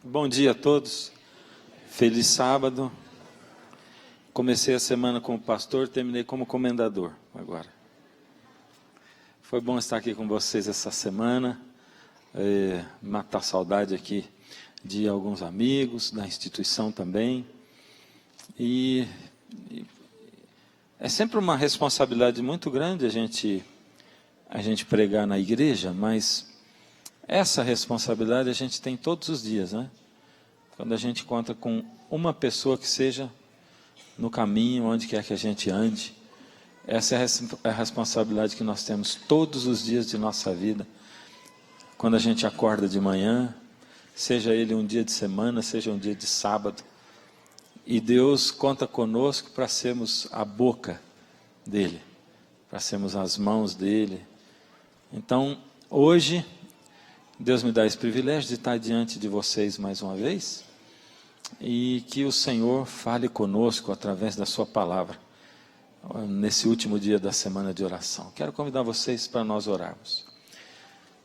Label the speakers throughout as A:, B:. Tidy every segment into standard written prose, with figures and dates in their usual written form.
A: Bom dia a todos, feliz sábado. Comecei a semana como pastor, terminei como comendador agora. Foi bom estar aqui com vocês essa semana, matar saudade aqui de alguns amigos, da instituição também. E é sempre uma responsabilidade muito grande a gente pregar na igreja, mas essa responsabilidade a gente tem todos os dias, né? Quando a gente conta com uma pessoa que seja no caminho, onde quer que a gente ande, essa é a responsabilidade que nós temos todos os dias de nossa vida. Quando a gente acorda de manhã, seja ele um dia de semana, seja um dia de sábado, e Deus conta conosco para sermos a boca dele, para sermos as mãos dele. Então, hoje, Deus me dá esse privilégio de estar diante de vocês mais uma vez, e que o Senhor fale conosco através da sua palavra, nesse último dia da semana de oração. Quero convidar vocês para nós orarmos.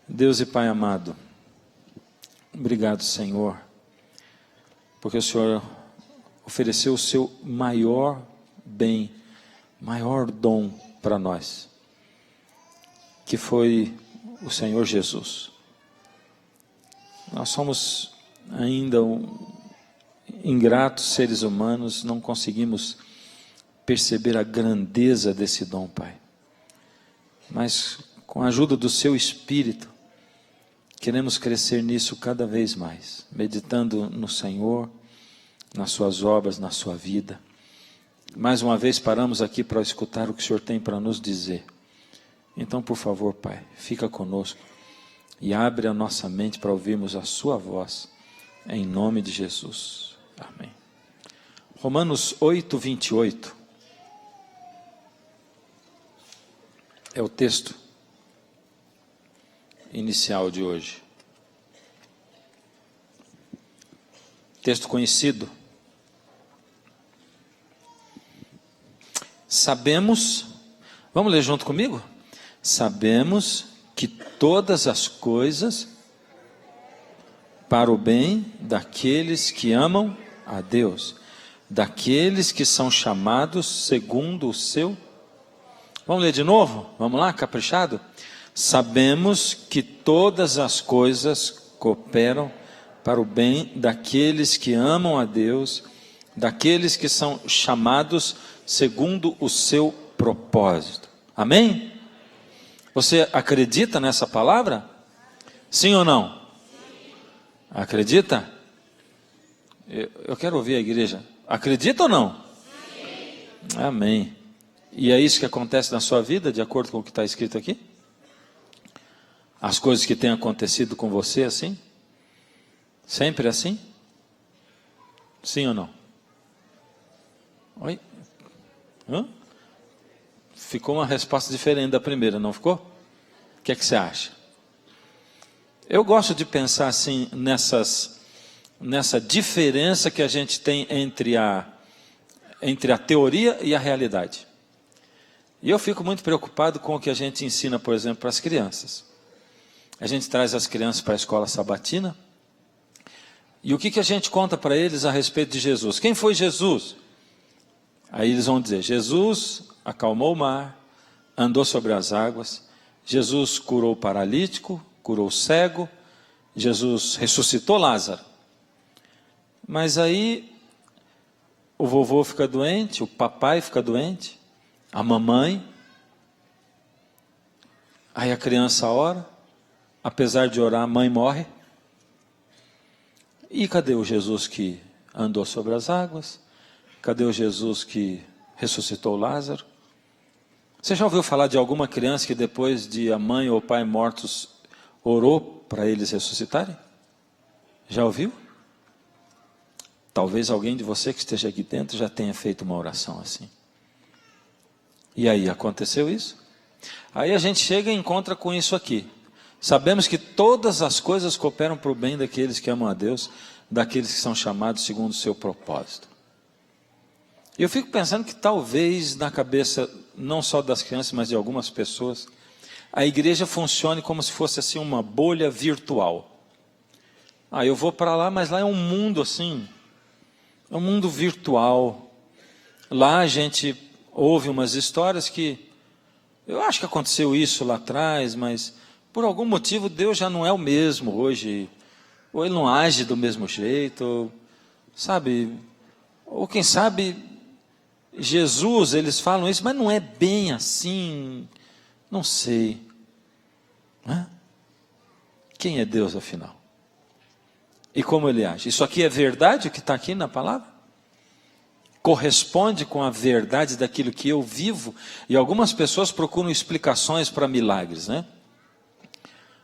A: Deus e Pai amado, obrigado, Senhor, porque o Senhor ofereceu o seu maior bem, maior dom para nós, que foi o Senhor Jesus. Nós somos ainda ingratos seres humanos, não conseguimos perceber a grandeza desse dom, Pai. Mas com a ajuda do Seu Espírito, queremos crescer nisso cada vez mais, meditando no Senhor, nas Suas obras, na Sua vida. Mais uma vez paramos aqui para escutar o que o Senhor tem para nos dizer. Então, por favor, Pai, fica conosco e abre a nossa mente para ouvirmos a Sua voz, em nome de Jesus. Amém. Romanos 8, 28. É o texto inicial de hoje. Texto conhecido. Sabemos, vamos ler junto comigo? Sabemos que todas as coisas para o bem daqueles que amam a Deus, daqueles que são chamados segundo o seu. Vamos ler de novo? Vamos lá, caprichado? Sabemos que todas as coisas cooperam para o bem daqueles que amam a Deus, daqueles que são chamados segundo o seu propósito. Amém? Você acredita nessa palavra? Sim ou não? Acredita? Eu quero ouvir a igreja. Acredita ou não? Sim. Amém. E é isso que acontece na sua vida, de acordo com o que está escrito aqui? As coisas que têm acontecido com você assim? Sempre assim? Sim ou não? Oi? Hã? Ficou uma resposta diferente da primeira, não ficou? O que é que você acha? Eu gosto de pensar assim nessa diferença que a gente tem entre a teoria e a realidade. E eu fico muito preocupado com o que a gente ensina, por exemplo, para as crianças. A gente traz as crianças para a escola sabatina, e o que a gente conta para eles a respeito de Jesus? Quem foi Jesus? Aí eles vão dizer, Jesus acalmou o mar, andou sobre as águas, Jesus curou o paralítico, curou o cego, Jesus ressuscitou Lázaro. Mas aí o vovô fica doente, o papai fica doente, a mamãe. Aí a criança ora, apesar de orar, a mãe morre. E cadê o Jesus que andou sobre as águas? Cadê o Jesus que ressuscitou Lázaro? Você já ouviu falar de alguma criança que depois de a mãe ou o pai mortos orou para eles ressuscitarem? Já ouviu? Talvez alguém de você que esteja aqui dentro já tenha feito uma oração assim. E aí, aconteceu isso? Aí a gente chega e encontra com isso aqui. Sabemos que todas as coisas cooperam para o bem daqueles que amam a Deus, daqueles que são chamados segundo o seu propósito. E eu fico pensando que talvez na cabeça, não só das crianças, mas de algumas pessoas, a igreja funcione como se fosse assim uma bolha virtual. Eu vou para lá, mas lá é um mundo assim, é um mundo virtual. Lá a gente ouve umas histórias que, eu acho que aconteceu isso lá atrás, mas por algum motivo Deus já não é o mesmo hoje, ou Ele não age do mesmo jeito, ou, sabe, ou quem sabe Jesus, eles falam isso, mas não é bem assim, não sei. Quem é Deus afinal? E como Ele age? Isso aqui é verdade, o que está aqui na palavra? Corresponde com a verdade daquilo que eu vivo? E algumas pessoas procuram explicações para milagres, né?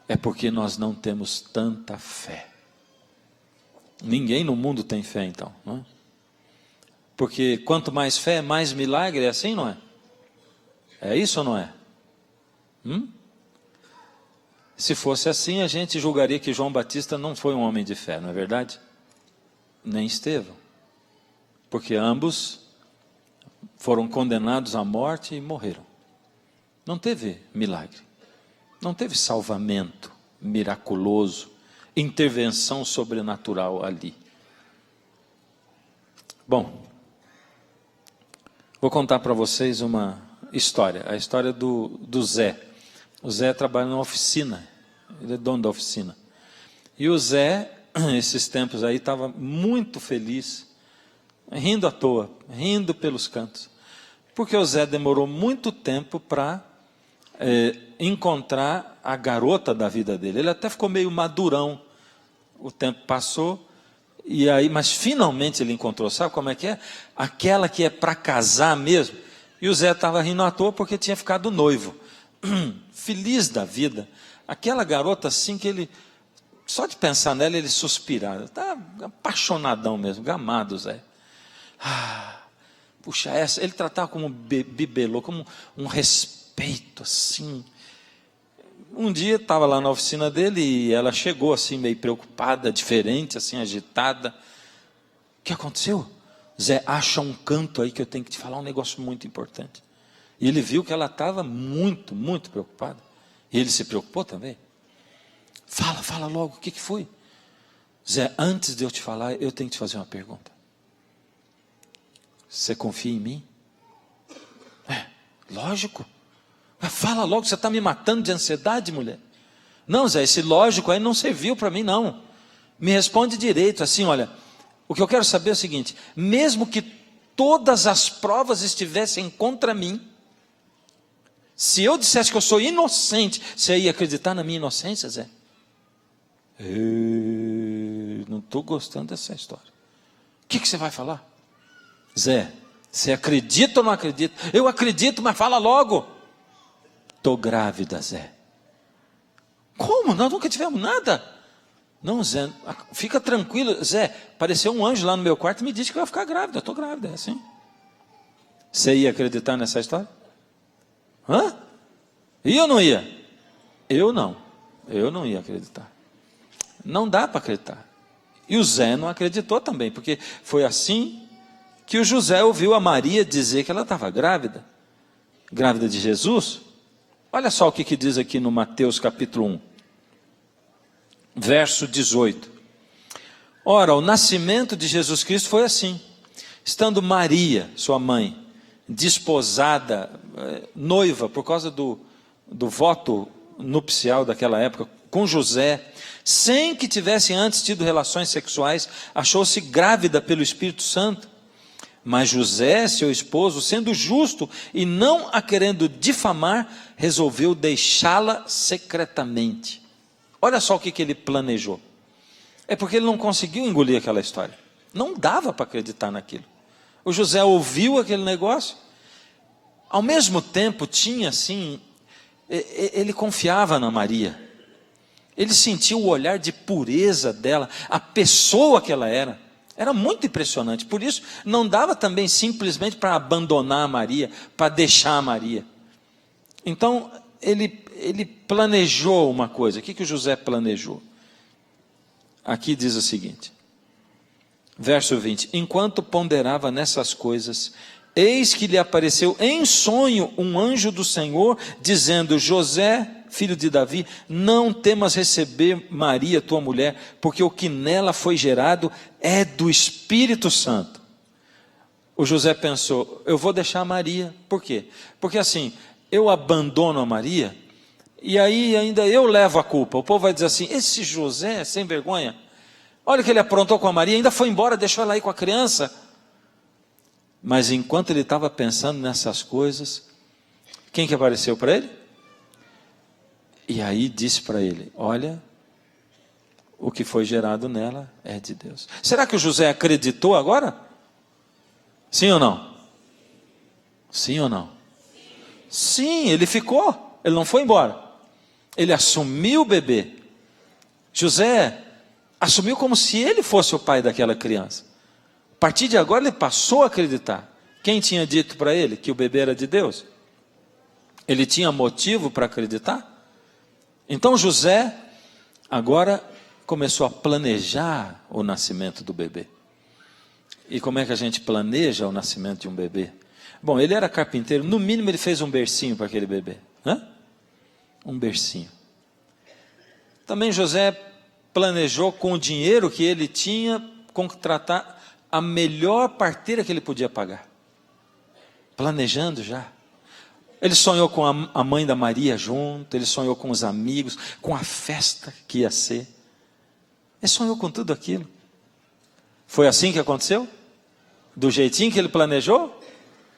A: É porque nós não temos tanta fé. Ninguém no mundo tem fé então, não é? Porque quanto mais fé, mais milagre, é assim, não é? É isso ou não é? Se fosse assim, a gente julgaria que João Batista não foi um homem de fé, não é verdade? Nem Estevão. Porque ambos foram condenados à morte e morreram. Não teve milagre. Não teve salvamento miraculoso, intervenção sobrenatural ali. Bom, vou contar para vocês uma história. A história do Zé. O Zé trabalha numa oficina. Ele é dono da oficina. E o Zé, esses tempos aí, estava muito feliz, rindo à toa, rindo pelos cantos. Porque o Zé demorou muito tempo para encontrar a garota da vida dele. Ele até ficou meio madurão. O tempo passou, e aí, mas finalmente ele encontrou. Sabe como é que é? Aquela que é para casar mesmo. E o Zé estava rindo à toa porque tinha ficado noivo. Feliz da vida. Aquela garota assim que ele, só de pensar nela ele suspirava. Está apaixonadão mesmo, gamado Zé. Puxa, essa, ele tratava como bibelô, como um respeito assim. Um dia estava lá na oficina dele e ela chegou assim meio preocupada, diferente, assim agitada. O que aconteceu? Zé, acha um canto aí que eu tenho que te falar um negócio muito importante. E ele viu que ela estava muito, muito preocupada. E ele se preocupou também. Fala logo, o que foi? Zé, antes de eu te falar, eu tenho que te fazer uma pergunta. Você confia em mim? Lógico. Mas fala logo, você está me matando de ansiedade, mulher. Não, Zé, esse lógico aí não serviu para mim, não. Me responde direito, assim, olha, o que eu quero saber é o seguinte, mesmo que todas as provas estivessem contra mim, se eu dissesse que eu sou inocente, você ia acreditar na minha inocência, Zé? Não estou gostando dessa história. O que você vai falar? Zé, você acredita ou não acredita? Eu acredito, mas fala logo. Estou grávida, Zé. Como? Nós nunca tivemos nada. Não, Zé, fica tranquilo. Zé, apareceu um anjo lá no meu quarto e me disse que eu ia ficar grávida. Estou grávida, é assim. Você ia acreditar nessa história? Ia ou não ia? Eu não ia acreditar. Não dá para acreditar. E o Zé não acreditou também, porque foi assim que o José ouviu a Maria dizer que ela estava grávida. Grávida de Jesus. Olha só o que diz aqui no Mateus capítulo 1, verso 18. Ora, o nascimento de Jesus Cristo foi assim. Estando Maria, sua mãe, desposada, noiva, por causa do voto nupcial daquela época, com José, sem que tivesse antes tido relações sexuais, achou-se grávida pelo Espírito Santo. Mas José, seu esposo, sendo justo e não a querendo difamar, resolveu deixá-la secretamente. Olha só o que ele planejou. É porque ele não conseguiu engolir aquela história. Não dava para acreditar naquilo. O José ouviu aquele negócio. Ao mesmo tempo tinha assim, ele confiava na Maria. Ele sentiu o olhar de pureza dela, a pessoa que ela era. Era muito impressionante. Por isso, não dava também simplesmente para abandonar a Maria, para deixar a Maria. Então, ele planejou uma coisa. O que o José planejou? Aqui diz o seguinte, verso 20. Enquanto ponderava nessas coisas, eis que lhe apareceu em sonho um anjo do Senhor, dizendo, José, filho de Davi, não temas receber Maria, tua mulher, porque o que nela foi gerado é do Espírito Santo. O José pensou, eu vou deixar a Maria. Por quê? Porque assim, eu abandono a Maria, e aí ainda eu levo a culpa. O povo vai dizer assim, esse José é sem vergonha. Olha o que ele aprontou com a Maria, ainda foi embora, deixou ela aí com a criança. Mas enquanto ele estava pensando nessas coisas, quem que apareceu para ele? E aí disse para ele, olha, o que foi gerado nela é de Deus. Será que o José acreditou agora? Sim ou não? Sim ou não? Sim, ele ficou, ele não foi embora. Ele assumiu o bebê. José assumiu como se ele fosse o pai daquela criança. A partir de agora ele passou a acreditar. Quem tinha dito para ele que o bebê era de Deus? Ele tinha motivo para acreditar? Então José agora começou a planejar o nascimento do bebê. E como é que a gente planeja o nascimento de um bebê? Bom, ele era carpinteiro, no mínimo ele fez um bercinho para aquele bebê. Um bercinho. Também José planejou com o dinheiro que ele tinha contratar a melhor parteira que ele podia pagar. Planejando já. Ele sonhou com a mãe da Maria junto, ele sonhou com os amigos, com a festa que ia ser. Ele sonhou com tudo aquilo. Foi assim que aconteceu? Do jeitinho que ele planejou?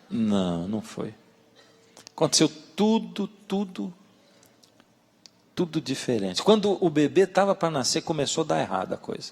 A: Não, não foi. Aconteceu tudo diferente. Quando o bebê estava para nascer, começou a dar errado a coisa.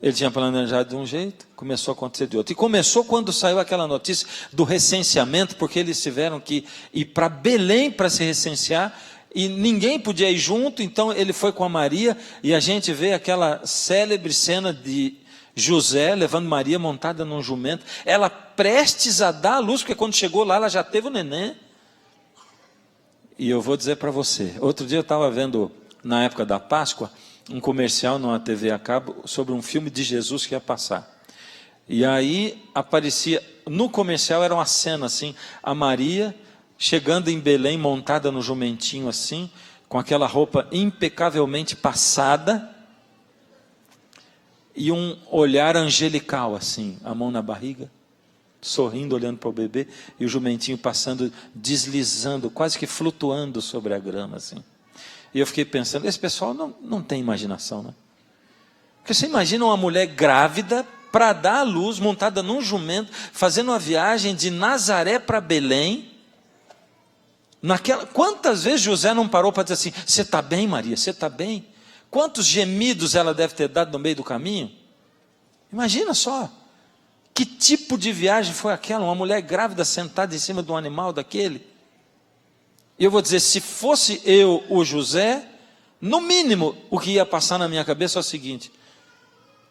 A: Ele tinha planejado de um jeito, começou a acontecer de outro. E começou quando saiu aquela notícia do recenseamento, porque eles tiveram que ir para Belém para se recensear, e ninguém podia ir junto, então ele foi com a Maria, e a gente vê aquela célebre cena de José levando Maria montada num jumento, ela prestes a dar a luz, porque quando chegou lá, ela já teve o neném. E eu vou dizer para você, outro dia eu estava vendo, na época da Páscoa, um comercial numa TV a cabo sobre um filme de Jesus que ia passar. E aí aparecia, no comercial era uma cena assim, a Maria chegando em Belém, montada no jumentinho assim, com aquela roupa impecavelmente passada, e um olhar angelical assim, a mão na barriga, sorrindo, olhando para o bebê, e o jumentinho passando, deslizando, quase que flutuando sobre a grama assim. E eu fiquei pensando, esse pessoal não tem imaginação, né? Porque você imagina uma mulher grávida para dar à luz, montada num jumento, fazendo uma viagem de Nazaré para Belém. Quantas vezes José não parou para dizer assim, você está bem, Maria, você está bem? Quantos gemidos ela deve ter dado no meio do caminho? Imagina só, que tipo de viagem foi aquela? Uma mulher grávida sentada em cima de um animal daquele? E eu vou dizer, se fosse eu, o José, no mínimo, o que ia passar na minha cabeça é o seguinte,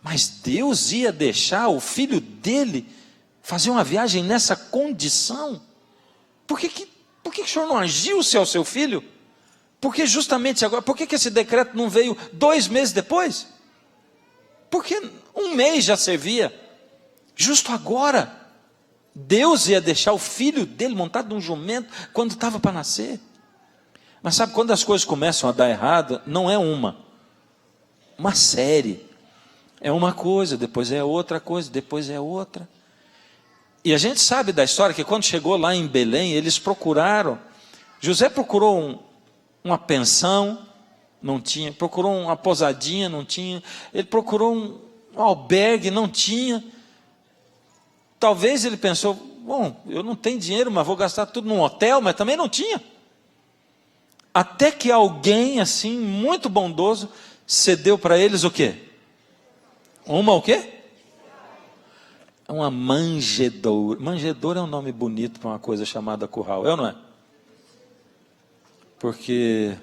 A: mas Deus ia deixar o filho dele fazer uma viagem nessa condição? Por que o senhor não agiu se é o seu filho? Porque justamente agora, por que esse decreto não veio 2 meses depois? Porque 1 mês já servia. Justo agora, Deus ia deixar o filho dele montado num jumento quando estava para nascer. Mas sabe, quando as coisas começam a dar errado, não é uma série. É uma coisa, depois é outra coisa, depois é outra. E a gente sabe da história que quando chegou lá em Belém, eles procuraram. José procurou uma pensão, não tinha. Procurou uma pousadinha, não tinha. Ele procurou um albergue, não tinha. Talvez ele pensou, bom, eu não tenho dinheiro, mas vou gastar tudo num hotel, mas também não tinha. Até que alguém assim, muito bondoso, cedeu para eles o quê? O quê? Uma manjedoura. Manjedoura é um nome bonito para uma coisa chamada curral, é ou não é? Porque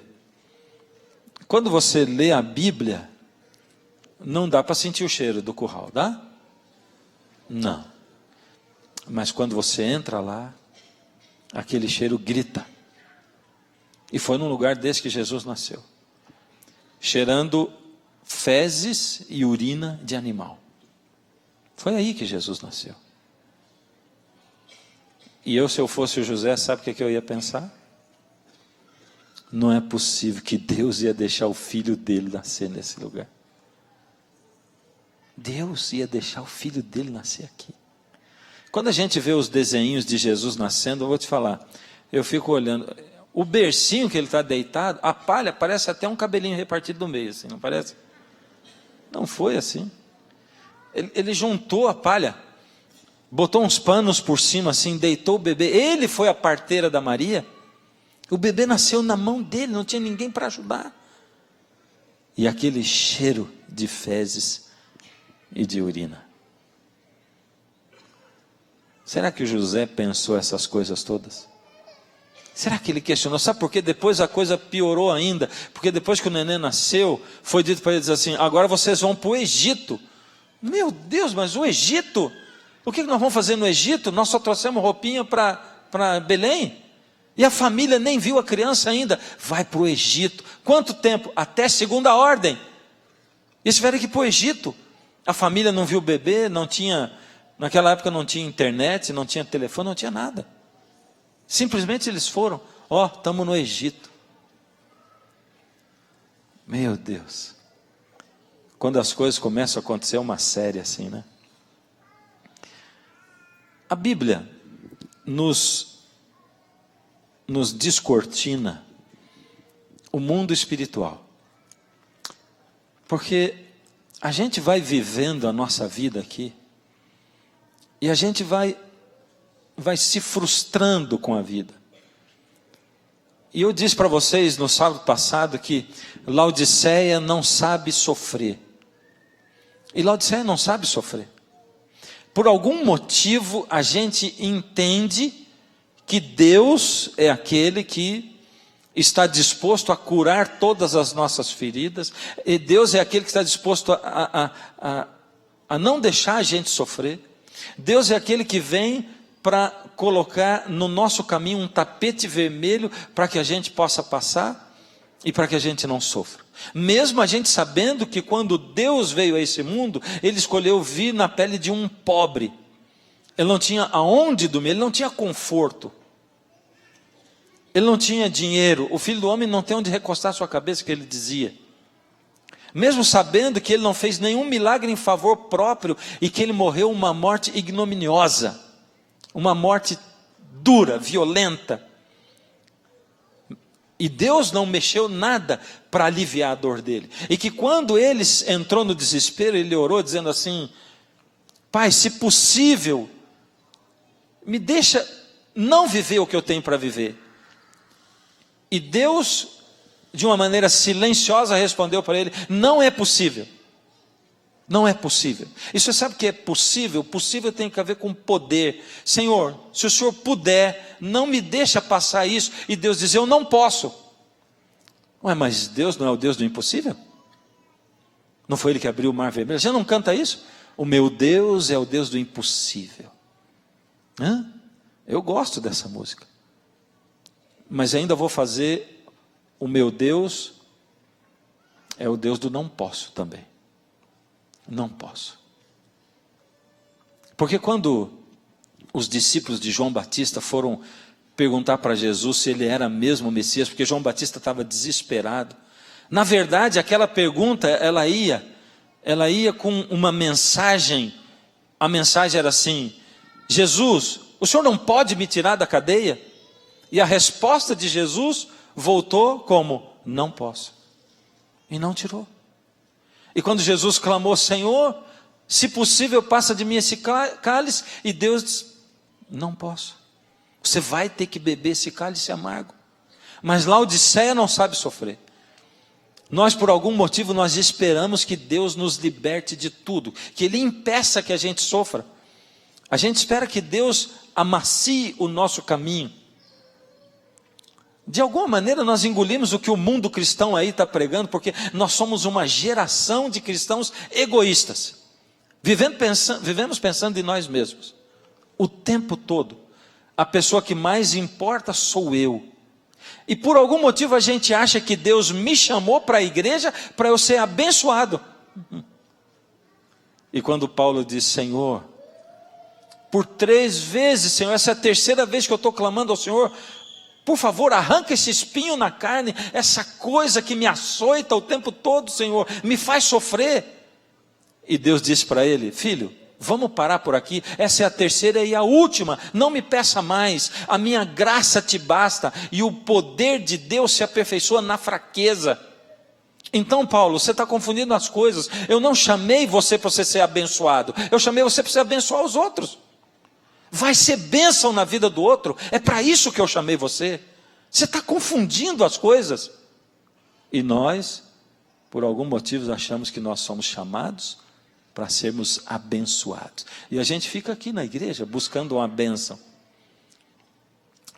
A: quando você lê a Bíblia, não dá para sentir o cheiro do curral, dá? Não. Mas quando você entra lá, aquele cheiro grita. E foi num lugar desse que Jesus nasceu. Cheirando fezes e urina de animal. Foi aí que Jesus nasceu. E eu, se eu fosse o José, sabe o que eu ia pensar? não é possível que Deus ia deixar o filho dele nascer nesse lugar. Deus ia deixar o filho dele nascer aqui. Quando a gente vê os desenhos de Jesus nascendo, eu vou te falar, eu fico olhando, o bercinho que ele está deitado, a palha parece até um cabelinho repartido no meio, assim, não parece? Não foi assim. Ele juntou a palha, botou uns panos por cima assim, deitou o bebê, ele foi a parteira da Maria, o bebê nasceu na mão dele, não tinha ninguém para ajudar. E aquele cheiro de fezes e de urina. Será que José pensou essas coisas todas? Será que ele questionou? Sabe por quê? Depois a coisa piorou ainda. Porque depois que o neném nasceu, foi dito para eles assim, agora vocês vão para o Egito. Meu Deus, mas o Egito? O que nós vamos fazer no Egito? Nós só trouxemos roupinha para Belém. E a família nem viu a criança ainda. Vai para o Egito. Quanto tempo? Até segunda ordem. Eles tiveram que ir para o Egito. A família não viu o bebê, não tinha... Naquela época não tinha internet, não tinha telefone, não tinha nada. Simplesmente eles foram, estamos no Egito. Meu Deus. Quando as coisas começam a acontecer, é uma série assim, né? A Bíblia nos descortina o mundo espiritual. Porque a gente vai vivendo a nossa vida aqui, e a gente vai se frustrando com a vida. E eu disse para vocês no sábado passado que Laodiceia não sabe sofrer. E Laodiceia não sabe sofrer. Por algum motivo a gente entende que Deus é aquele que está disposto a curar todas as nossas feridas. E Deus é aquele que está disposto a não deixar a gente sofrer. Deus é aquele que vem para colocar no nosso caminho um tapete vermelho para que a gente possa passar e para que a gente não sofra. Mesmo a gente sabendo que quando Deus veio a esse mundo, Ele escolheu vir na pele de um pobre. Ele não tinha aonde dormir, ele não tinha conforto. Ele não tinha dinheiro. O Filho do Homem não tem onde recostar sua cabeça, que ele dizia. Mesmo sabendo que ele não fez nenhum milagre em favor próprio e que ele morreu uma morte ignominiosa, uma morte dura, violenta. E Deus não mexeu nada para aliviar a dor dele. E que quando ele entrou no desespero, ele orou dizendo assim, Pai, se possível, me deixa não viver o que eu tenho para viver. E Deus, de uma maneira silenciosa, respondeu para ele, não é possível. Não é possível. E você sabe o que é possível? Possível tem a ver com poder. Senhor, se o Senhor puder, não me deixa passar isso. E Deus diz, eu não posso. Ué, mas Deus não é o Deus do impossível? Não foi Ele que abriu o mar vermelho? Já não canta isso? O meu Deus é o Deus do impossível. Eu gosto dessa música. Mas ainda vou fazer, o meu Deus é o Deus do não posso também. Não posso. Porque quando os discípulos de João Batista foram perguntar para Jesus se ele era mesmo o Messias, porque João Batista estava desesperado. Na verdade, aquela pergunta, ela ia com uma mensagem. A mensagem era assim, Jesus, o Senhor não pode me tirar da cadeia? E a resposta de Jesus voltou como, não posso. E não tirou. E quando Jesus clamou, Senhor, se possível passa de mim esse cálice, e Deus disse, não posso. Você vai ter que beber esse cálice amargo. Mas Laodiceia não sabe sofrer. Nós, por algum motivo, nós esperamos que Deus nos liberte de tudo, que Ele impeça que a gente sofra. A gente espera que Deus amacie o nosso caminho. De alguma maneira nós engolimos o que o mundo cristão aí está pregando, porque nós somos uma geração de cristãos egoístas. Vivemos pensando em nós mesmos. O tempo todo. A pessoa que mais importa sou eu. E por algum motivo a gente acha que Deus me chamou para a igreja para eu ser abençoado. E quando Paulo diz, Senhor, por 3 vezes, Senhor, essa é a 3ª vez que eu estou clamando ao Senhor, Por favor, arranca esse espinho na carne, essa coisa que me açoita o tempo todo, Senhor, me faz sofrer. E Deus disse para ele: filho, vamos parar por aqui, essa é a terceira e a última, não me peça mais, a minha graça te basta, e o poder de Deus se aperfeiçoa na fraqueza. Então, Paulo, você está confundindo as coisas. Eu não chamei você para você ser abençoado, eu chamei você para você abençoar os outros. Vai ser bênção na vida do outro, é para isso que eu chamei você. Você está confundindo as coisas. E nós, por algum motivo, achamos que nós somos chamados para sermos abençoados. E a gente fica aqui na igreja buscando uma bênção.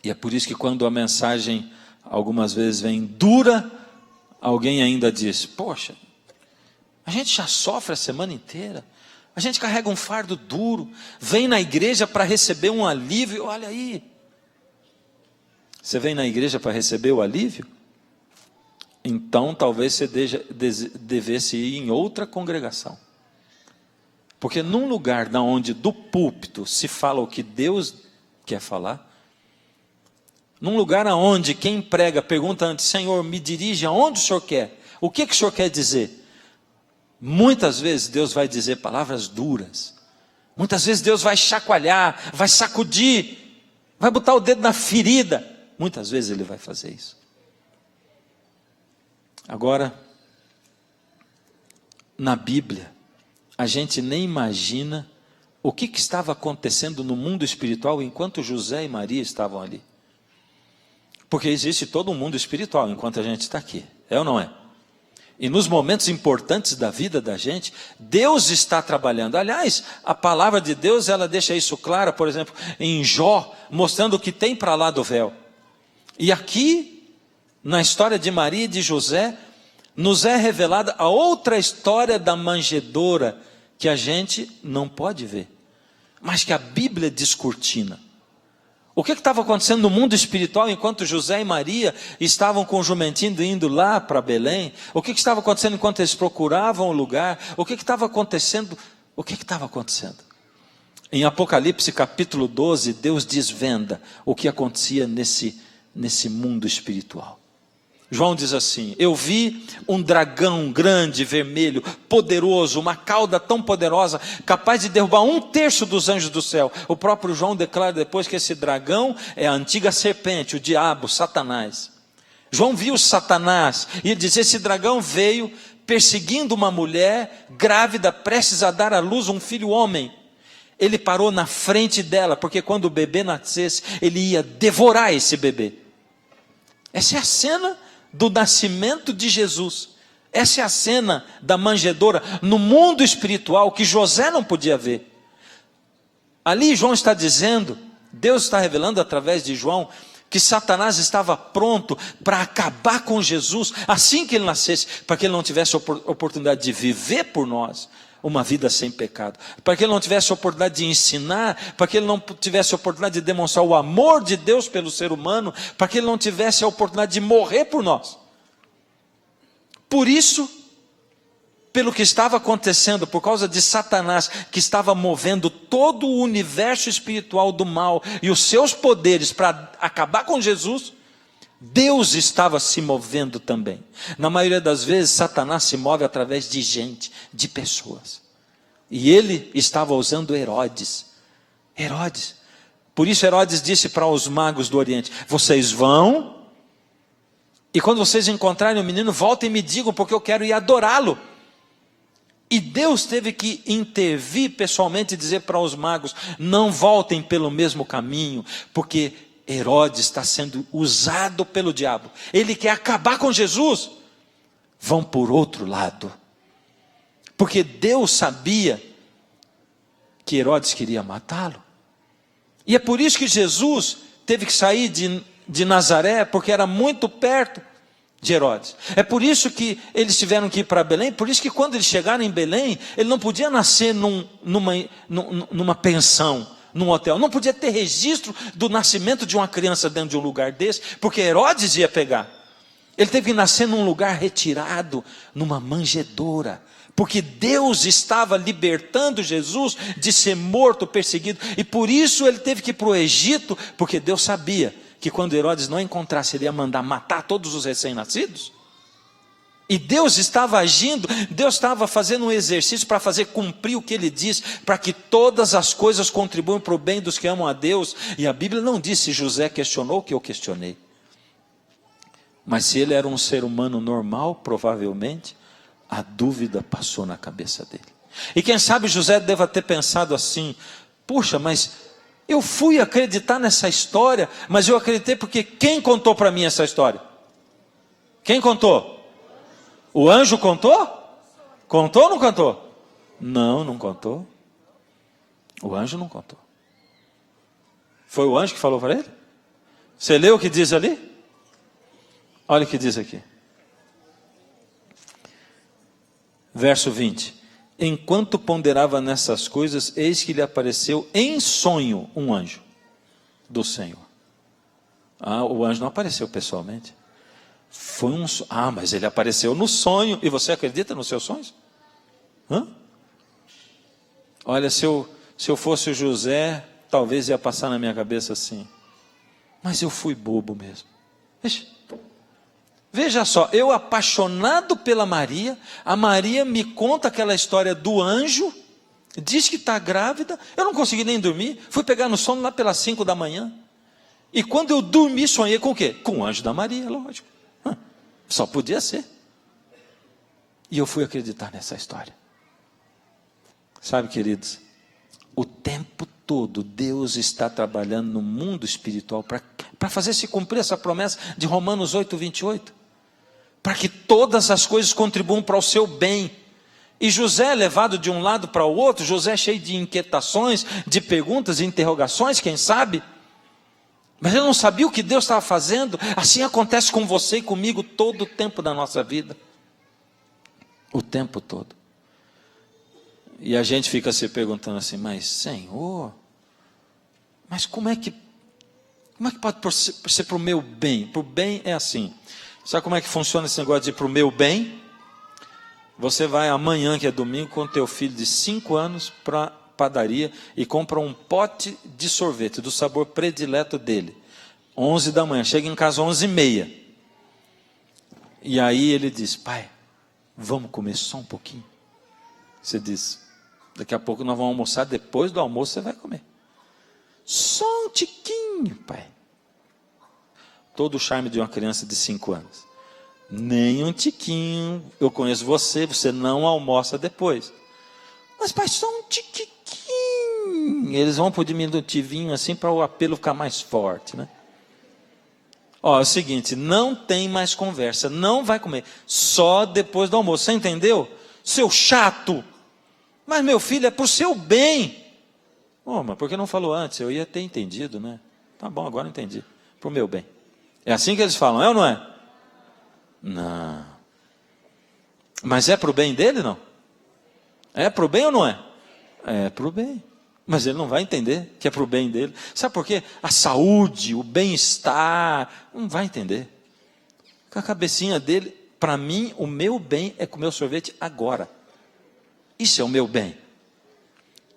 A: E é por isso que quando a mensagem algumas vezes vem dura, alguém ainda diz: poxa, a gente já sofre a semana inteira, a gente carrega um fardo duro, vem na igreja para receber um alívio. Olha aí, você vem na igreja para receber o alívio? Então talvez você devesse ir em outra congregação. Porque num lugar onde do púlpito se fala o que Deus quer falar, num lugar onde quem prega pergunta antes: Senhor, me dirige aonde o Senhor quer? O que o Senhor quer dizer? Muitas vezes Deus vai dizer palavras duras. Muitas vezes Deus vai chacoalhar, vai sacudir, vai botar o dedo na ferida. Muitas vezes Ele vai fazer isso. Agora, na Bíblia, a gente nem imagina o que estava acontecendo no mundo espiritual enquanto José e Maria estavam ali. Porque existe todo um mundo espiritual enquanto a gente está aqui, é ou não é? E nos momentos importantes da vida da gente, Deus está trabalhando. Aliás, a palavra de Deus, ela deixa isso claro, por exemplo, em Jó, mostrando o que tem para lá do véu. E aqui, na história de Maria e de José, nos é revelada a outra história da manjedoura, que a gente não pode ver, mas que a Bíblia descortina. O que estava acontecendo no mundo espiritual enquanto José e Maria estavam com o jumentinho indo lá para Belém? O que estava acontecendo enquanto eles procuravam o lugar? O que estava acontecendo? O que estava acontecendo? Em Apocalipse capítulo 12, Deus desvenda o que acontecia nesse mundo espiritual. João diz assim: eu vi um dragão grande, vermelho, poderoso, uma cauda tão poderosa, capaz de derrubar 1/3 dos anjos do céu. O próprio João declara depois que esse dragão é a antiga serpente, o diabo, Satanás. João viu Satanás, e ele diz: esse dragão veio perseguindo uma mulher grávida, prestes a dar à luz um filho homem. Ele parou na frente dela, porque quando o bebê nascesse, ele ia devorar esse bebê. Essa é a cena do nascimento de Jesus. Essa é a cena da manjedoura no mundo espiritual que José não podia ver. Ali João está dizendo, Deus está revelando através de João, que Satanás estava pronto para acabar com Jesus assim que ele nascesse, para que ele não tivesse oportunidade de viver por nós uma vida sem pecado, para que ele não tivesse oportunidade de ensinar, para que ele não tivesse oportunidade de demonstrar o amor de Deus pelo ser humano, para que ele não tivesse a oportunidade de morrer por nós. Por isso, pelo que estava acontecendo, por causa de Satanás, que estava movendo todo o universo espiritual do mal e os seus poderes para acabar com Jesus, Deus estava se movendo também. Na maioria das vezes, Satanás se move através de gente, de pessoas. E ele estava usando Herodes. Por isso Herodes disse para os magos do Oriente: vocês vão, e quando vocês encontrarem o menino, voltem e me digam, porque eu quero ir adorá-lo. E Deus teve que intervir pessoalmente e dizer para os magos: não voltem pelo mesmo caminho, porque Herodes está sendo usado pelo diabo. Ele quer acabar com Jesus. Vão por outro lado. Porque Deus sabia que Herodes queria matá-lo. E é por isso que Jesus teve que sair de Nazaré, porque era muito perto de Herodes. É por isso que eles tiveram que ir para Belém. Por isso que quando eles chegaram em Belém, ele não podia nascer numa pensão, num hotel. Não podia ter registro do nascimento de uma criança dentro de um lugar desse, porque Herodes ia pegar. Ele teve que nascer num lugar retirado, numa manjedoura, porque Deus estava libertando Jesus de ser morto, perseguido, e por isso ele teve que ir para o Egito, porque Deus sabia que quando Herodes não encontrasse, ele ia mandar matar todos os recém-nascidos? E Deus estava agindo, Deus estava fazendo um exercício para fazer cumprir o que Ele diz, para que todas as coisas contribuam para o bem dos que amam a Deus. E a Bíblia não diz se José questionou o que eu questionei. Mas se ele era um ser humano normal, provavelmente, a dúvida passou na cabeça dele. E quem sabe José deva ter pensado assim: puxa, mas eu fui acreditar nessa história, mas eu acreditei porque quem contou para mim essa história? Quem contou? O anjo contou? Contou ou não contou? Não, não contou. O anjo não contou. Foi o anjo que falou para ele? Você leu o que diz ali? Olha o que diz aqui. Verso 20. Enquanto ponderava nessas coisas, eis que lhe apareceu em sonho um anjo do Senhor. O anjo não apareceu pessoalmente. Foi um sonho. Mas ele apareceu no sonho. E você acredita nos seus sonhos? Olha, se eu fosse o José, talvez ia passar na minha cabeça assim: mas eu fui bobo mesmo. Veja só, eu apaixonado pela Maria, a Maria me conta aquela história do anjo, diz que está grávida, eu não consegui nem dormir, fui pegar no sono lá pelas 5 da manhã, e quando eu dormi, sonhei com o quê? Com o anjo da Maria, lógico. Só podia ser. E eu fui acreditar nessa história. Sabe, queridos, o tempo todo Deus está trabalhando no mundo espiritual para fazer se cumprir essa promessa de Romanos 8, 28. Para que todas as coisas contribuam para o seu bem. E José, levado de um lado para o outro, José cheio de inquietações, de perguntas e interrogações, quem sabe? Mas ele não sabia o que Deus estava fazendo. Assim acontece com você e comigo todo o tempo da nossa vida. O tempo todo. E a gente fica se perguntando assim: mas Senhor, mas como é que pode ser para o meu bem? Para o bem é assim. Sabe como é que funciona esse negócio de para o meu bem? Você vai amanhã, que é domingo, com o teu filho de 5 anos para a padaria e compra um pote de sorvete do sabor predileto dele. 11 da manhã, chega em casa 11h30. E aí ele diz: pai, vamos comer só um pouquinho? Você diz: daqui a pouco nós vamos almoçar, depois do almoço você vai comer. Só um tiquinho, pai. Todo o charme de uma criança de 5 anos. Nem um tiquinho. Eu conheço você, você não almoça depois. Mas pai, só um tiquinho. Eles vão por diminutivinho assim para o apelo ficar mais forte, né? É o seguinte, não tem mais conversa, não vai comer, só depois do almoço. Você entendeu? Seu chato. Mas meu filho, é para o seu bem. Mas por que não falou antes? Eu ia ter entendido, né? Tá bom, agora eu entendi. Para o meu bem. É assim que eles falam, é ou não é? Não. Mas é para o bem dele, não? É para o bem ou não é? É para o bem. Mas ele não vai entender que é para o bem dele. Sabe por quê? A saúde, o bem-estar, não vai entender. Com a cabecinha dele, para mim, o meu bem é comer o sorvete agora. Isso é o meu bem.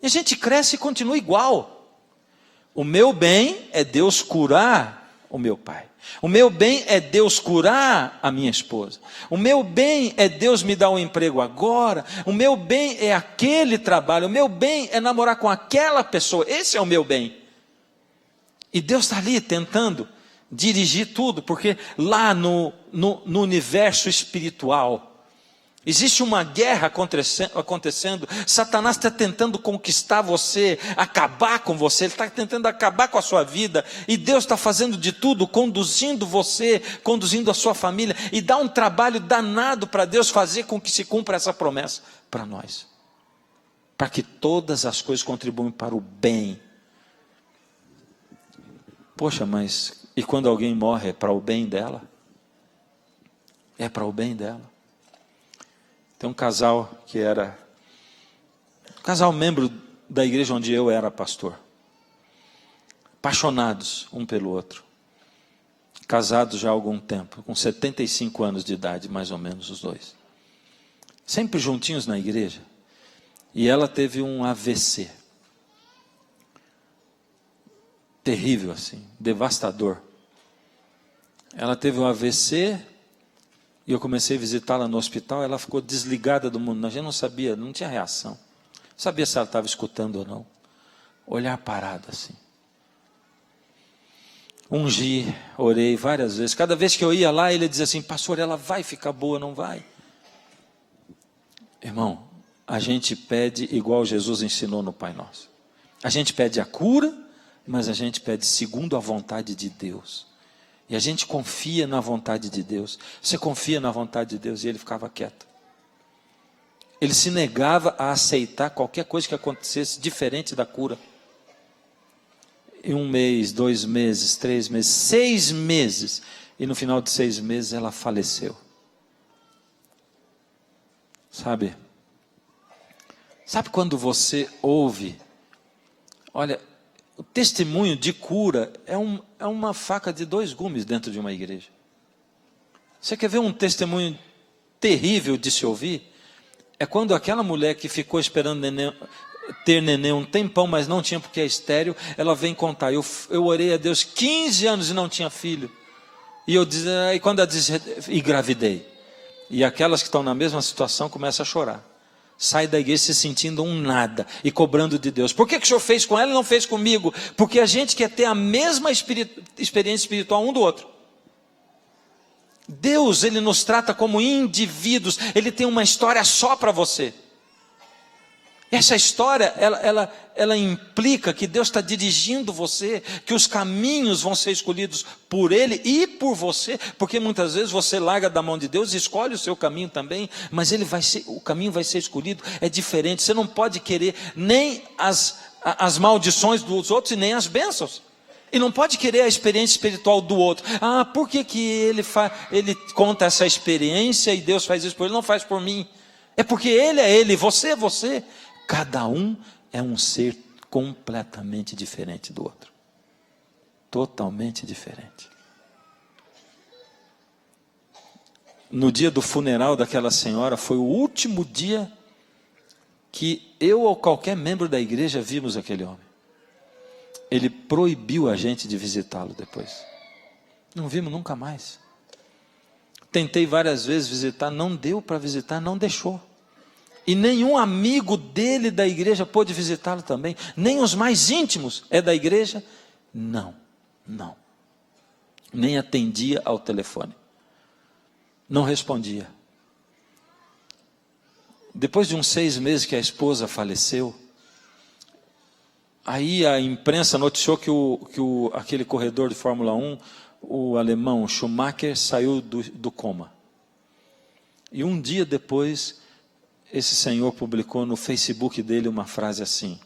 A: E a gente cresce e continua igual. O meu bem é Deus curar o meu pai. O meu bem é Deus curar a minha esposa. O meu bem é Deus me dar um emprego agora. O meu bem é aquele trabalho. O meu bem é namorar com aquela pessoa. Esse é o meu bem. E Deus está ali tentando dirigir tudo, porque lá no universo espiritual existe uma guerra acontecendo. Satanás está tentando conquistar você, acabar com você. Ele está tentando acabar com a sua vida. E Deus está fazendo de tudo, conduzindo você, conduzindo a sua família. E dá um trabalho danado para Deus fazer com que se cumpra essa promessa para nós. Para que todas as coisas contribuam para o bem. Poxa, mas e quando alguém morre, é para o bem dela? É para o bem dela. Tem um casal que era membro da igreja onde eu era pastor. Apaixonados um pelo outro. Casados já há algum tempo, com 75 anos de idade, mais ou menos os dois. Sempre juntinhos na igreja. E ela teve um AVC. Terrível assim, devastador. Ela teve um AVC e eu comecei a visitá-la no hospital. Ela ficou desligada do mundo. A gente não sabia, não tinha reação. Não sabia se ela estava escutando ou não. Olhar parado assim. Ungi, orei várias vezes. Cada vez que eu ia lá, ele dizia assim: pastor, ela vai ficar boa, não vai? Irmão, a gente pede igual Jesus ensinou no Pai Nosso. A gente pede a cura, mas a gente pede segundo a vontade de Deus. E a gente confia na vontade de Deus. Você confia na vontade de Deus? E ele ficava quieto. Ele se negava a aceitar qualquer coisa que acontecesse diferente da cura. Em 1 mês, 2 meses, 3 meses, 6 meses. E no final de 6 meses ela faleceu. Sabe quando você ouve? Olha, o testemunho de cura é uma faca de 2 gumes dentro de uma igreja. Você quer ver um testemunho terrível de se ouvir? É quando aquela mulher que ficou esperando ter neném um tempão, mas não tinha porque é estéril, ela vem contar: eu orei a Deus 15 anos e não tinha filho. E quando ela diz, engravidei. E aquelas que estão na mesma situação começam a chorar. Sai da igreja se sentindo um nada e cobrando de Deus. Por que o Senhor fez com ela e não fez comigo? Porque a gente quer ter a mesma experiência espiritual um do outro. Deus, Ele nos trata como indivíduos. Ele tem uma história só para você. Essa história, ela implica que Deus está dirigindo você, que os caminhos vão ser escolhidos por Ele e por você, porque muitas vezes você larga da mão de Deus e escolhe o seu caminho também, mas o caminho vai ser escolhido, é diferente. Você não pode querer nem as maldições dos outros e nem as bênçãos. E não pode querer a experiência espiritual do outro. Por que ele conta essa experiência e Deus faz isso por ele, não faz por mim? É porque ele é ele, você é você. Cada um é um ser completamente diferente do outro. Totalmente diferente. No dia do funeral daquela senhora, foi o último dia que eu ou qualquer membro da igreja vimos aquele homem. Ele proibiu a gente de visitá-lo depois. Não vimos nunca mais. Tentei várias vezes visitar, não deu para visitar, não deixou. E nenhum amigo dele da igreja pôde visitá-lo também. Nem os mais íntimos da igreja. Não. Nem atendia ao telefone. Não respondia. Depois de uns 6 meses que a esposa faleceu, aí a imprensa noticiou que aquele corredor de Fórmula 1, o alemão Schumacher, saiu do coma. E um dia depois, esse senhor publicou no Facebook dele uma frase assim: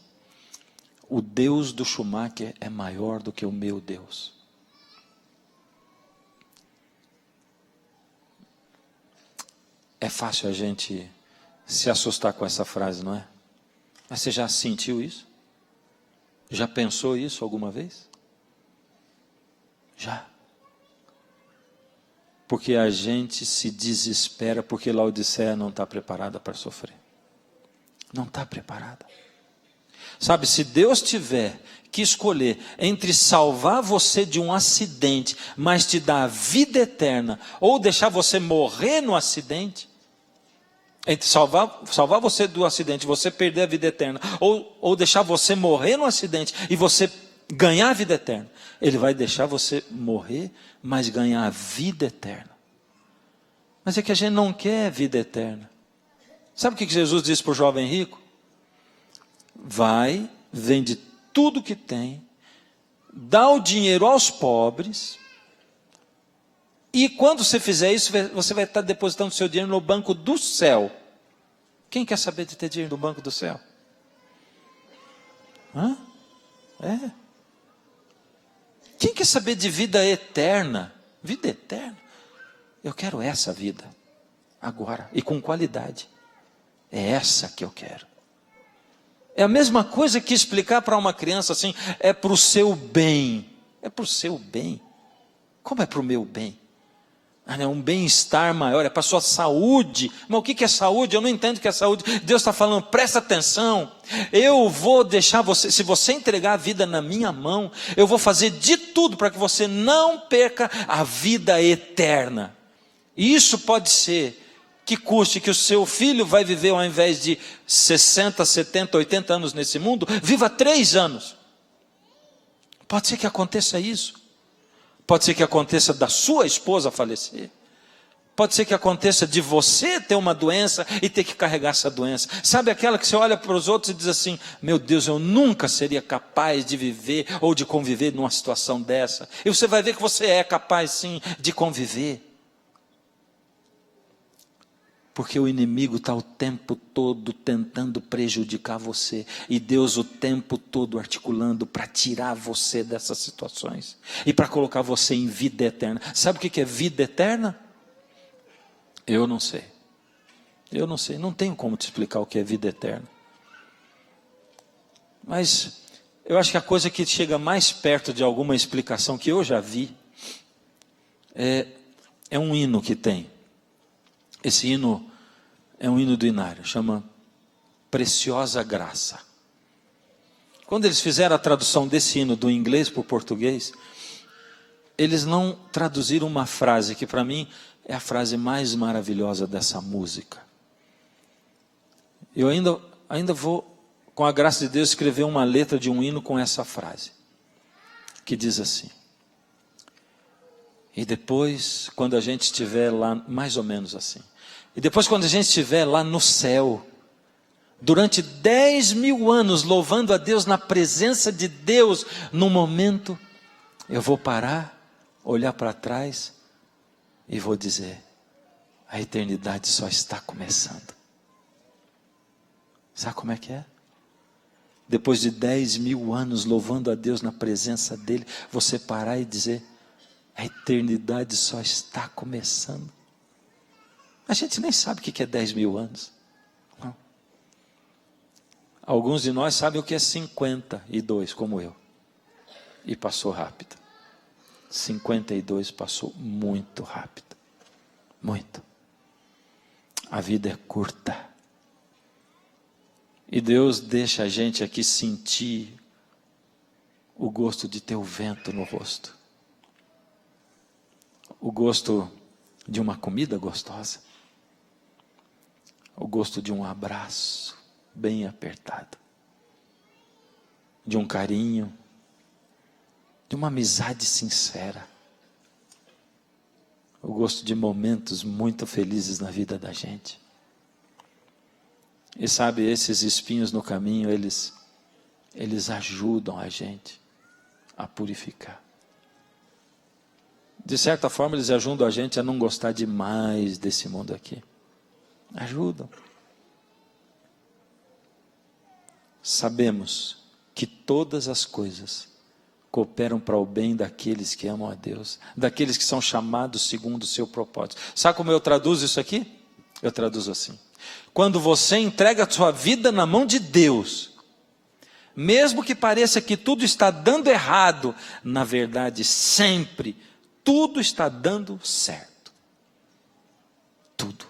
A: o Deus do Schumacher é maior do que o meu Deus. É fácil a gente se assustar com essa frase, não é? Mas você já sentiu isso? Já pensou isso alguma vez? Já. Porque a gente se desespera porque Laodiceia não está preparada para sofrer. Não está preparada. Sabe, se Deus tiver que escolher entre salvar você de um acidente, mas te dar a vida eterna, ou deixar você morrer no acidente, entre salvar você do acidente, você perder a vida eterna, ou deixar você morrer no acidente e você ganhar a vida eterna, Ele vai deixar você morrer, mas ganhar a vida eterna. Mas é que a gente não quer vida eterna. Sabe o que Jesus disse para o jovem rico? Vai, vende tudo que tem, dá o dinheiro aos pobres, e quando você fizer isso, você vai estar depositando o seu dinheiro no banco do céu. Quem quer saber de ter dinheiro no banco do céu? Quem quer saber de vida eterna? Vida eterna? Eu quero essa vida, agora, e com qualidade. É essa que eu quero. É a mesma coisa que explicar para uma criança assim: é para o seu bem. É para o seu bem. Como é para o meu bem? Um bem-estar maior, é para a sua saúde. Mas o que é saúde? Eu não entendo o que é saúde. Deus está falando, presta atenção. Eu vou deixar você, se você entregar a vida na minha mão, eu vou fazer de tudo para que você não perca a vida eterna. E isso pode ser que custe que o seu filho vai viver, ao invés de 60, 70, 80 anos nesse mundo, viva 3 anos. Pode ser que aconteça isso. Pode ser que aconteça da sua esposa falecer. Pode ser que aconteça de você ter uma doença e ter que carregar essa doença. Sabe aquela que você olha para os outros e diz assim, meu Deus, eu nunca seria capaz de viver ou de conviver numa situação dessa. E você vai ver que você é capaz sim de conviver. Porque o inimigo está o tempo todo tentando prejudicar você. E Deus o tempo todo articulando para tirar você dessas situações. E para colocar você em vida eterna. Sabe o que é vida eterna? Eu não sei. Eu não sei. Não tenho como te explicar o que é vida eterna. Mas eu acho que a coisa que chega mais perto de alguma explicação que eu já vi é um hino que tem. Esse hino é um hino do Inário, chama Preciosa Graça. Quando eles fizeram a tradução desse hino do inglês para o português, eles não traduziram uma frase que para mim é a frase mais maravilhosa dessa música. Eu ainda vou, com a graça de Deus, escrever uma letra de um hino com essa frase, que diz assim: e depois, quando a gente estiver lá, mais ou menos assim, e depois quando a gente estiver lá no céu, durante 10.000 anos, louvando a Deus na presença de Deus, no momento, eu vou parar, olhar para trás, e vou dizer, a eternidade só está começando. Sabe como é que é? Depois de 10.000 anos, louvando a Deus na presença dEle, você parar e dizer, a eternidade só está começando. A gente nem sabe o que é 10.000 anos. Não. Alguns de nós sabem o que é 52, como eu. E passou rápido. 52 passou muito rápido. Muito. A vida é curta. E Deus deixa a gente aqui sentir o gosto de ter o vento no rosto. O gosto de uma comida gostosa. O gosto de um abraço bem apertado. De um carinho. De uma amizade sincera. O gosto de momentos muito felizes na vida da gente. E sabe, esses espinhos no caminho, eles ajudam a gente a purificar. De certa forma, eles ajudam a gente a não gostar demais desse mundo aqui. Ajudam. Sabemos que todas as coisas cooperam para o bem daqueles que amam a Deus, daqueles que são chamados segundo o seu propósito. Sabe como eu traduzo isso aqui? Eu traduzo assim: quando você entrega a sua vida na mão de Deus, mesmo que pareça que tudo está dando errado, na verdade sempre tudo está dando certo. Tudo.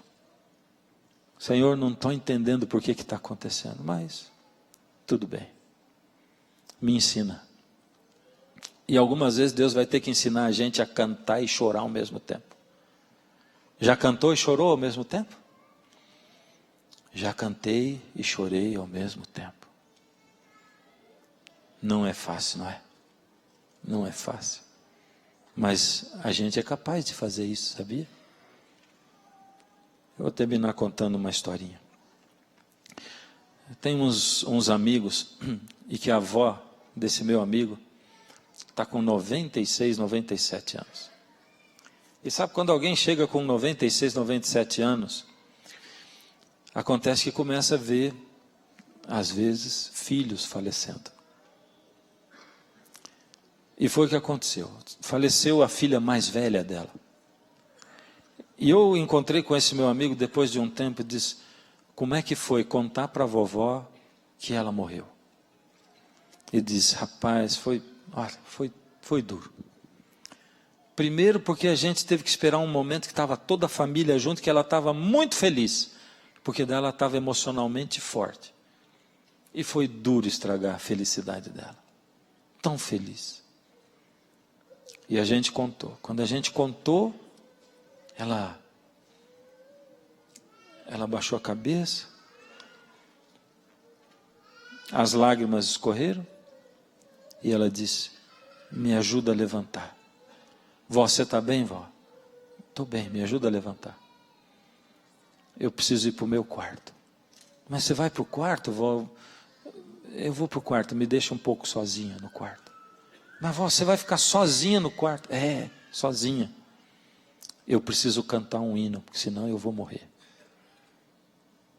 A: Senhor, não estou entendendo por que está acontecendo, mas tudo bem. Me ensina. E algumas vezes Deus vai ter que ensinar a gente a cantar e chorar ao mesmo tempo. Já cantou e chorou ao mesmo tempo? Já cantei e chorei ao mesmo tempo. Não é fácil, não é? Não é fácil. Mas a gente é capaz de fazer isso, sabia? Eu vou terminar contando uma historinha. Tem uns amigos, e que a avó desse meu amigo está com 96, 97 anos. E sabe, quando alguém chega com 96, 97 anos, acontece que começa a ver, às vezes, filhos falecendo. E foi o que aconteceu. Faleceu a filha mais velha dela. E eu encontrei com esse meu amigo depois de um tempo e disse, como é que foi contar para a vovó que ela morreu? Ele disse, rapaz, foi duro. Primeiro porque a gente teve que esperar um momento que estava toda a família junto, que ela estava muito feliz, porque dela estava emocionalmente forte. E foi duro estragar a felicidade dela. Tão feliz. E a gente contou. Quando a gente contou, ela baixou a cabeça, as lágrimas escorreram, e ela disse: me ajuda a levantar. Vó, você está bem, vó? Estou bem, me ajuda a levantar. Eu preciso ir para o meu quarto. Mas você vai para o quarto, vó? Eu vou para o quarto, me deixa um pouco sozinha no quarto. Mas vó, você vai ficar sozinha no quarto? É, sozinha. Eu preciso cantar um hino, porque senão eu vou morrer.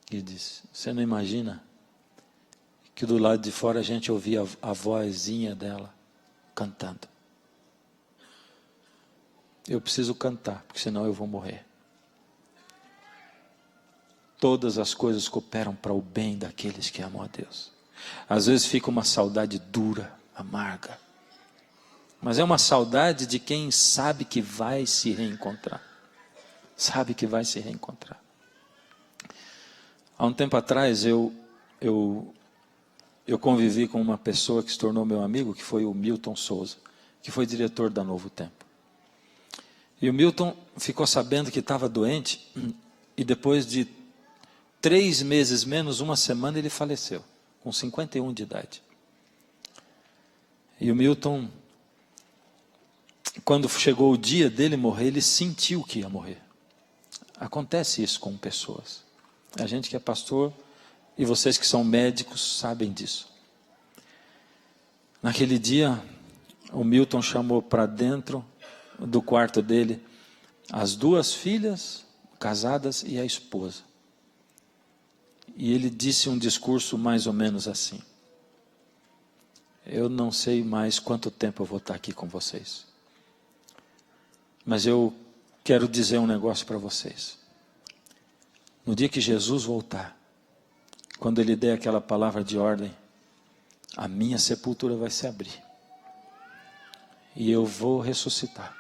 A: E disse: você não imagina que do lado de fora a gente ouvia a vozinha dela cantando. Eu preciso cantar, porque senão eu vou morrer. Todas as coisas cooperam para o bem daqueles que amam a Deus. Às vezes fica uma saudade dura, amarga. Mas é uma saudade de quem sabe que vai se reencontrar. Sabe que vai se reencontrar. Há um tempo atrás eu convivi com uma pessoa que se tornou meu amigo, que foi o Milton Souza, que foi diretor da Novo Tempo. E o Milton ficou sabendo que estava doente, e depois de 3 meses menos uma semana ele faleceu, com 51 de idade. E o Milton, quando chegou o dia dele morrer, ele sentiu que ia morrer. Acontece isso com pessoas. A gente que é pastor e vocês que são médicos sabem disso. Naquele dia, o Milton chamou para dentro do quarto dele as 2 filhas casadas e a esposa. E ele disse um discurso mais ou menos assim: eu não sei mais quanto tempo eu vou estar aqui com vocês, mas eu quero dizer um negócio para vocês. No dia que Jesus voltar, quando ele der aquela palavra de ordem, a minha sepultura vai se abrir e eu vou ressuscitar.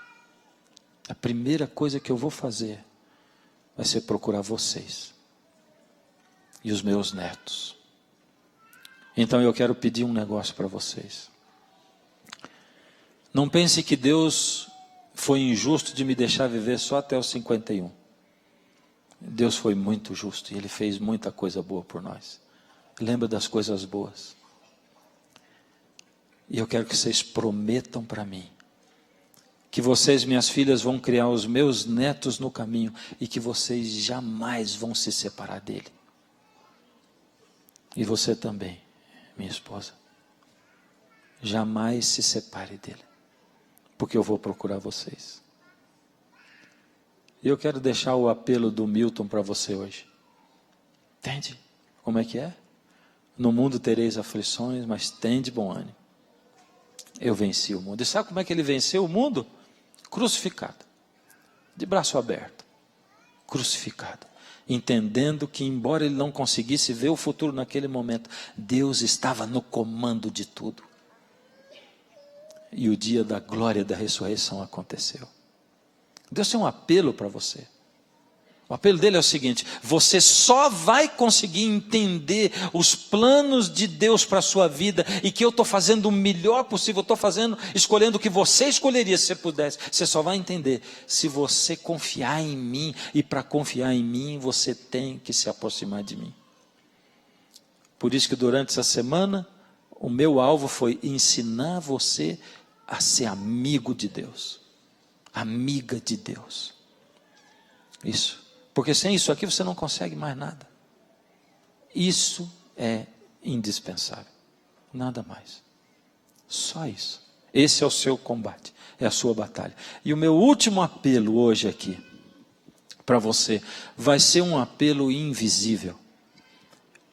A: A primeira coisa que eu vou fazer vai ser procurar vocês e os meus netos. Então eu quero pedir um negócio para vocês. Não pense que Deus foi injusto de me deixar viver só até os 51. Deus foi muito justo e Ele fez muita coisa boa por nós. Lembra das coisas boas. E eu quero que vocês prometam para mim que vocês, minhas filhas, vão criar os meus netos no caminho e que vocês jamais vão se separar dele. E você também, minha esposa. Jamais se separe dele, porque eu vou procurar vocês. E eu quero deixar o apelo do Milton para você hoje. Entende como é que é? No mundo tereis aflições, mas tende bom ânimo. Eu venci o mundo. E sabe como é que ele venceu o mundo? Crucificado, de braço aberto, crucificado, entendendo que embora ele não conseguisse ver o futuro naquele momento, Deus estava no comando de tudo. E o dia da glória da ressurreição aconteceu. Deus tem um apelo para você. O apelo dele é o seguinte: você só vai conseguir entender os planos de Deus para a sua vida, e que eu estou fazendo o melhor possível, estou escolhendo o que você escolheria se você pudesse. Você só vai entender se você confiar em mim, e para confiar em mim, você tem que se aproximar de mim. Por isso que durante essa semana, o meu alvo foi ensinar você a ser amigo de Deus, amiga de Deus. Isso. Porque sem isso aqui você não consegue mais nada. Isso é indispensável. Nada mais. Só isso. Esse é o seu combate. É a sua batalha. E o meu último apelo hoje aqui, para você, vai ser um apelo invisível.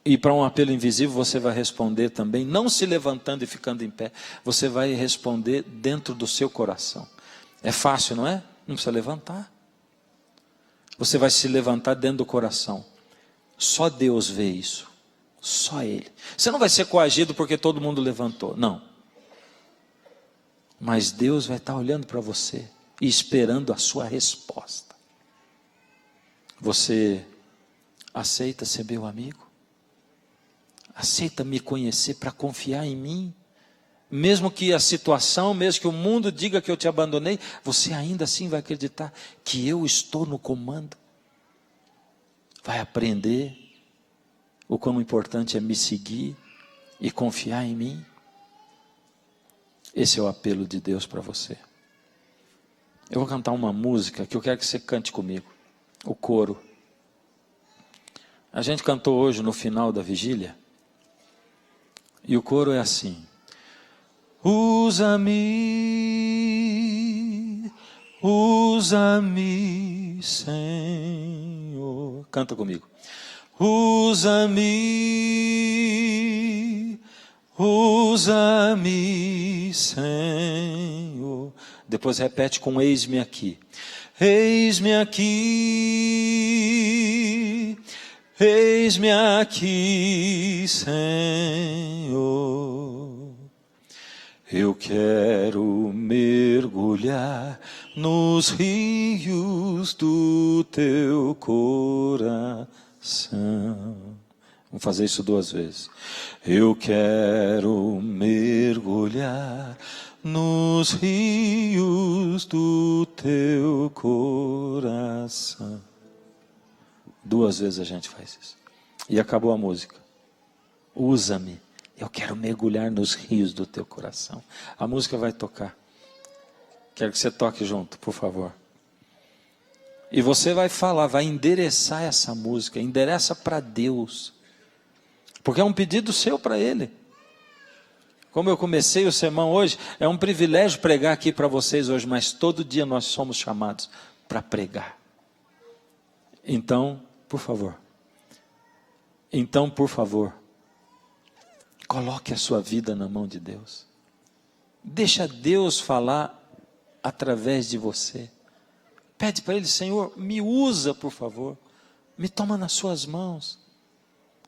A: E para um apelo invisível você vai responder também, não se levantando e ficando em pé. Você vai responder dentro do seu coração. É fácil, não é? Não precisa levantar. Você vai se levantar dentro do coração. Só Deus vê isso. Só Ele. Você não vai ser coagido porque todo mundo levantou. Não. Mas Deus vai estar olhando para você. e esperando a sua resposta. Você aceita ser meu amigo? Aceita me conhecer para confiar em mim? Mesmo que a situação, mesmo que o mundo diga que eu te abandonei, você ainda assim vai acreditar que eu estou no comando? Vai aprender o quão importante é me seguir e confiar em mim? Esse é o apelo de Deus para você. Eu vou cantar uma música que eu quero que você cante comigo. O coro. A gente cantou hoje no final da vigília. E o coro é assim. Usa-me, usa-me, Senhor. Canta comigo. Usa-me, usa-me, Senhor. Depois repete com eis-me aqui. Eis-me aqui, eis-me aqui, Senhor. Eu quero mergulhar nos rios do teu coração. Vamos fazer isso 2 vezes. Eu quero mergulhar nos rios do teu coração. 2 vezes a gente faz isso. E acabou a música. Usa-me. Eu quero mergulhar nos rios do teu coração. A música vai tocar. Quero que você toque junto, por favor. E você vai falar, vai endereçar essa música. Endereça para Deus. Porque é um pedido seu para Ele. Como eu comecei o sermão hoje, é um privilégio pregar aqui para vocês hoje, mas todo dia nós somos chamados para pregar. Então, por favor, coloque a sua vida na mão de Deus. Deixa Deus falar através de você. Pede para Ele, Senhor, me usa, por favor. Me toma nas suas mãos.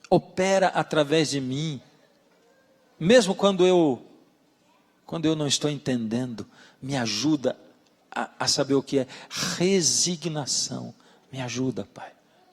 A: Opera através de mim. Mesmo quando eu não estou entendendo, me ajuda a saber o que é resignação. Me ajuda, Pai.